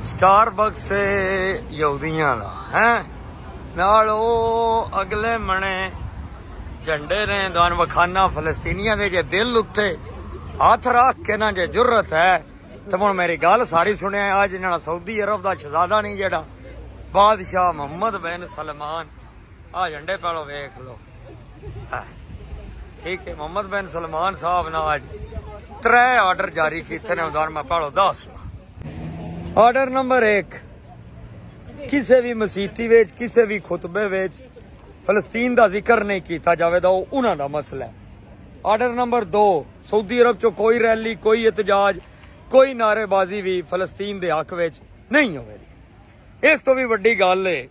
Starbucks ਯਹੂਦੀਆਂ ਦਾ ਹੈ ਨਾਲ ਉਹ ਅਗਲੇ ਮਣੇ ਝੰਡੇ ਨੇ ਤੁਹਾਨੂੰ ਵਿਖਾਨਾ ਫਲਸਤੀਨੀਆਂ ਦੇ ਜੇ ਦਿਲ ਉੱਤੇ ਹੱਥ ਰੱਖ ਕੇ ਨਾ ਜੇ ਜ਼ਰੂਰਤ ਹੈ ਤਾਂ ਹੁਣ ਮੇਰੀ ਗੱਲ ਸਾਰੀ ਸੁਣਿਆ। ਅੱਜ ਜਿਹੜਾ ਸਊਦੀ ਅਰਬ ਦਾ ਸ਼ਹਜ਼ਾਦਾ ਨਹੀਂ ਜਿਹੜਾ ਬਾਦਸ਼ਾਹ ਮੁਹੰਮਦ ਬਿਨ ਸਲਮਾਨ ਆ ਝੰਡੇ ਪਹਿਲੋਂ ਵੇਖ ਲਓ। ठीक है, मोहम्मद बिन सलमान साहब ने आज 3 आर्डर जारी किए ने। उदाहरण मैं पढ़ो 10। आर्डर नंबर 1, किसी भी मसीती विच किसी भी खुतबे विच फलस्तीन का जिक्र नहीं किया जाए तो उन्हां दा मसला है। आर्डर नंबर 2, सऊदी अरब चो कोई रैली कोई एहतजाज कोई नारेबाजी भी फलस्तीन के हक विच नहीं होगी। इस तो भी वड्डी गल है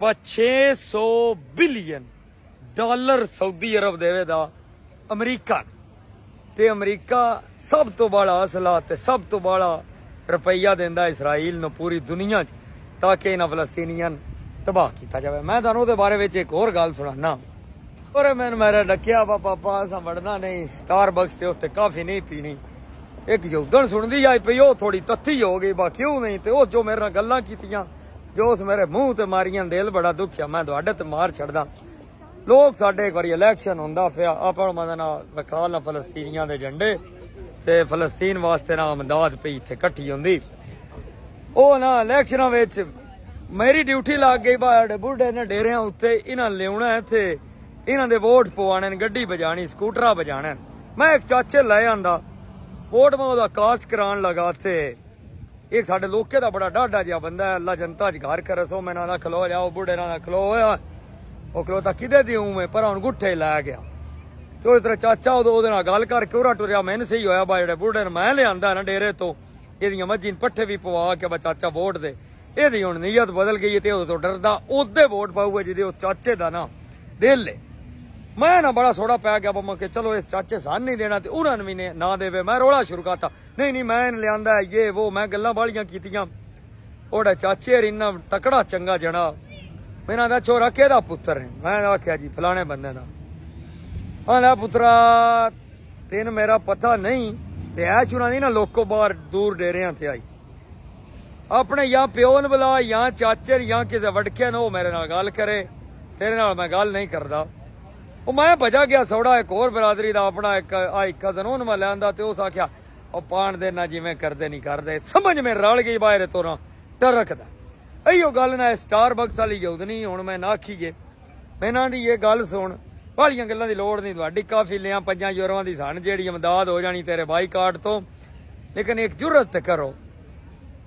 600 बिलियन डॉलर सऊदी अरब देवेगा अमरीका ते अमरीका सब तो बड़ा असला ते सब तो बड़ा रुपया देंदा इसराइल नूं पूरी दुनिया च ताकि इन्हां फलस्तीनियां तबाह किया जाए। मैं तुहानूं उहदे बारे विच एक होर गल सुणाना। और मैंने मेरा डकिया पापा असां वड़ना नहीं स्टारबक्स ते उत्ते काफी नहीं पीनी। एक यहूदन सुणदी आई पई ओह थोड़ी तत्थी हो गई बा क्यों नहीं ते ओह जो मेरे नाल गल्लां कीतियां जो उस मेरे मूँह ते मारियां दिल बड़ा दुखिया। मैं तुहाडे ते मार छड़दा। लोग साडे एक बारी इलैक्शन हुंदा पिया आपां मदद नाल विखा ला फलस्तीनियां दे झंडे ते फलस्तीन वास्ते ना इमदाद पई इत्थे इकट्ठी हुंदी। ओह ना इलैक्शनां विच मेरी ड्यूटी लग गई बाड़े बुढ़े ने डेरियां उत्ते इन्हां लियाउणा इत्थे इन्हां दे वोट पवाणे ने गड्डी बजानी स्कूटरा बजाने। मैं एक चाचे लै आंदा वोट में ओहदा कास्ट कराण लगा ते एक साडे लोके दा बड़ा डाढा जिहा बंदा है अल्लाह जनता च घर करे सो मैं ना खलो जाओ बुढ़े ना खलो होया ਉਹ ਖਲੋਤਾ ਕਿਦੇ ਦੀ ਮੈਂ ਪਰ ਹੁਣ ਗੁੱਠੇ ਲੈ ਗਿਆ ਤੇ ਉਹ ਤੇਰਾ ਚਾਚਾ ਉਹਦੇ ਨਾਲ ਗੱਲ ਕਰਕੇ ਉਰਾ ਟੁਰਿਆ। ਮੈਨੂੰ ਸਹੀ ਹੋਇਆ ਬਾ ਜਿਹੜੇ ਬੁੱਢੇ ਨੇ ਮੈਂ ਲਿਆਂਦਾ ਨਾ ਡੇਰੇ ਤੋਂ ਇਹਦੀਆਂ ਮੱਝੀਂ ਪੱਠੇ ਵੀ ਪਵਾ ਕੇ ਬਾ ਚਾਚਾ ਵੋਟ ਦੇ। ਇਹਦੀ ਹੁਣ ਨੀਅਤ ਬਦਲ ਗਈ ਤੇ ਉਹਦੇ ਤੋਂ ਡਰਦਾ ਉਹਦੇ ਵੋਟ ਪਾਊਗਾ ਜਿਹਦੇ ਉਹ ਚਾਚੇ ਦਾ ਨਾ ਦਿਲ ਹੈ। ਮੈਂ ਨਾ ਬੜਾ ਸੋੜਾ ਪੈ ਗਿਆ ਬੰਮਾ ਕਿ ਚਲੋ ਇਸ ਚਾਚੇ ਸਾਨ ਨਹੀਂ ਦੇਣਾ ਤੇ ਉਹਨਾਂ ਨੂੰ ਵੀ ਨੇ ਨਾ ਦੇਵੇ। ਮੈਂ ਰੋਲਾ ਸ਼ੁਰੂ ਕਰਤਾ ਨਹੀਂ ਮੈਂ ਲਿਆਂਦਾ ਇਹ ਉਹ ਮੈਂ ਗੱਲਾਂ ਬਾਲੀਆਂ ਕੀਤੀਆਂ। ਉਹਦਾ ਚਾਚੇ ਇੰਨਾ ਤਕੜਾ ਚੰਗਾ ਜਣਾ मैंने दा छोरा केदा पुत्र है। मैं आख्या जी फलाने बंदे दा। आंदा पुत्रा तेन मेरा पता नहीं ते ऐ शुना दी ना लोको बाहर दूर डेरियां ते आई अपने या प्यो न बुला या चाचे या किसे वड़के न मेरे नाल गल करे तेरे नाल मैं गल नहीं करदा। ਉਹ मैं भजा गया सौड़ा एक होर बरादरी दा अपना एक आई कजन ओन मैं लियांदा ते उस आख्या ਉਹ पाण दे ना जिवें करदे नहीं करदे समझ में रल गई बाहर तोरा टरकदा। इहो गल ना स्टारबक्स वाली यहूदनी हुण मैं ना आखीए मैं इन्हां दी ये गल सुण वालियां गल्लां दी लोड़ नहीं तुहाडी काफी लियां 5 यूरोआं दी सन जेहड़ी इमदाद हो जानी तेरे बाईकाट तो। लेकिन एक जुरत करो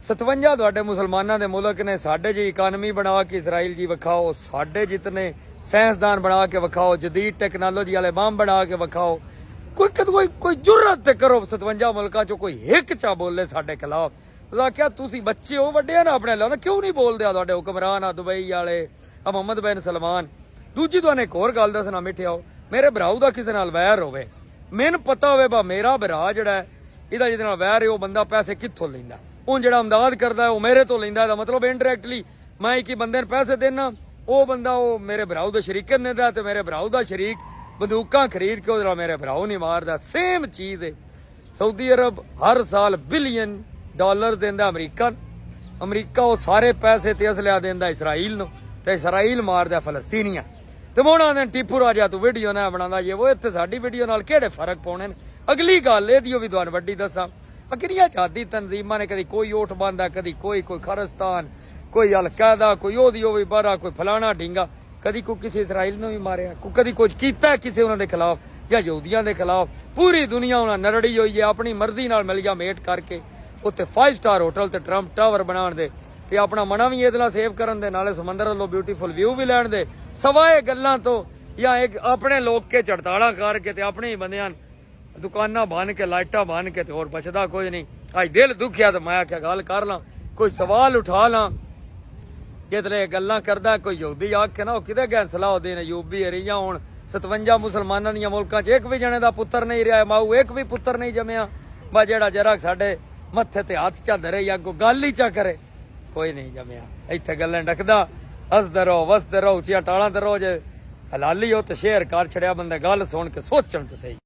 57 तुहाडे मुसलमानां दे मुल्क ने साडे जी इकानमी बना के इसराइल जी विखाओ साडे जितने साइंसदान बना के विखाओ जदीद टेक्नोलॉजी वाले बम बना के विखाओ कोई जुरत करो 57 मुल्कां चों कोई हिक चा बोले साडे खिलाफ। क्या तुसी बच्चे हो वड्डे ना अपने लो ना क्यों नहीं बोलदे तुहाडे हुक्मरान आ दुबई वाले आ मुहम्मद बिन सलमान। दूजी तुहानू एक होर गल दसना मिठिया मेरे भराऊ दा किसे नाल वैर होवे मैनूं पता होवे बा मेरा भरा जिहड़ा इहदा जिहदे नाल वैर है ओह बंदा पैसे कित्थों लैंदा हुण जिहड़ा इमदाद करदा है ओह मेरे तो लैंदा। दा मतलब इनडायरैक्टली मैं एक बंदे नूं पैसे देना ओह बंदा ओह मेरे भराऊ दे शरीके ने दा ते मेरे भराऊ दा शरीक बंदूकां खरीद के ओहदे नाल मेरे भराऊ नहीं मारदा। सेम चीज़ है सऊदी अरब हर साल बिलियन डॉलर देंदा अमरीका वो सारे पैसे ते असलिया देंदा इसराइल नूं ते इसराइल मारदा फलस्तीनियां। ते मोना ने टिप्पू राजा तू वीडियो ना बनांदा ये वो इत्थे साडी वीडियो नाल किहड़े फर्क पाउणे ने। अगली गल एहदी भी तुहानूं वड्डी दसां किहड़ियां जाती तंजीमां ने कदी कोई ओठ बांधा कदी कोई खालिस्तान कोई अलकायदा कोई ओहदी ओह बारा कोई फलाना ढींगा कदी कोई किसी इसराइल नूं भी मारिया कदी कुछ कीता किसी उन्हां दे खिलाफ या यहूदियां दे खिलाफ। पूरी दुनिया उन्हां नरड़ी होई है अपनी मर्जी नाल मिलिया मेट करके उत्थे 5 स्टार होटल ते ट्रंप टावर बनाउण दे ते अपना मना भी इहदे नाल सेव करन दे नाले समंदर वालों ब्यूटीफुल व्यू भी लैण दे सवाए गल्लां तो या एक अपने लोग के चड़ताड़ा करके ते अपने ही बंदियां दुकानां बन के लाइटां बन के ते होर बचदा कोई नहीं। अज दिल दुखिया ते मैं आख्या गल कर लां कोई सवाल उठा लां जितने गल्लां करदा कोई यहूदी आखे ना किते गै सलाह देने यूबी एरिया हुण 57 मुसलमानां दीयां मुल्कां च एक भी जने दा पुत्तर नहीं रहा माऊ एक भी पुत्तर नहीं जमिया बा जेड़ा जरा साडे मत्थे ते हाथ चा धरे या कोई गल ही चा करे कोई नहीं जमिया। इत्थे गल्लां डकदा हसदे रहो वसदे रहो उचिया टालां ते रहो जे हलाली हो तो शेयर कर छड़िया बंदे गल सुन के सोचण ते सही।